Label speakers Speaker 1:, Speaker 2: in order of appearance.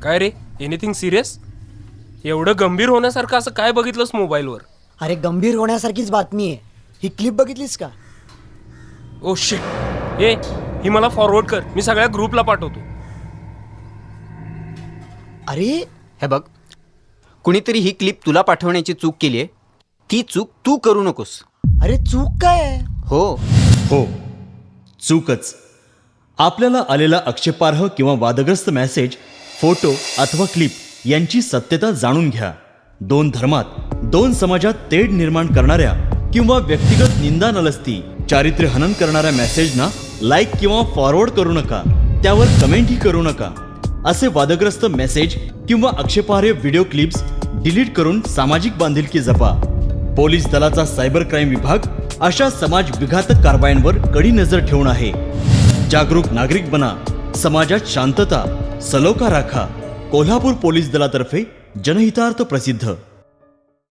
Speaker 1: काय रे, anything serious? एवढं गंभीर होण्यासारखं असं काय बघितलंस मोबाईलवर?
Speaker 2: अरे गंभीर होण्यासारखीच बातमी आहे ही. क्लिप बघितलीस का?
Speaker 1: ओ शिट, ही मला फॉरवर्ड कर, मी सगळ्या ग्रुपला पाठवतो.
Speaker 2: अरे
Speaker 3: हे बघ, कुणीतरी ही क्लिप तुला पाठवण्याची चूक केली आहे. ती चूक तू करू नकोस.
Speaker 2: अरे चूक काय आहे?
Speaker 4: हो, चूकच. आपल्याला आलेला आक्षेपार्ह किंवा वादग्रस्त मेसेज, फोटो अथवा क्लिप यांची सत्यता जाणून घ्या. दोन धर्मात, दोन समाजात तेढ निर्माण करणाऱ्या किंवा व्यक्तिगत निंदा नलस्ती, चारित्र्य हनन करणाऱ्या मेसेजना लाईक किंवा फॉरवर्ड करू नका. त्यावर कमेंटही करू नका. असे वादग्रस्त मेसेज किंवा आक्षेपार्ह व्हिडिओ क्लिप्स डिलीट करून सामाजिक बांधिलकी जपा. पोलीस दलाचा सायबर क्राईम विभाग अशा समाज विघातक कारवायांवर कडी नजर ठेवून आहे. जागरूक नागरिक बना, समाजात शांतता, सलोखा राखा. कोल्हापूर पोलीस दलातर्फे जनहितार्थ प्रसिद्ध.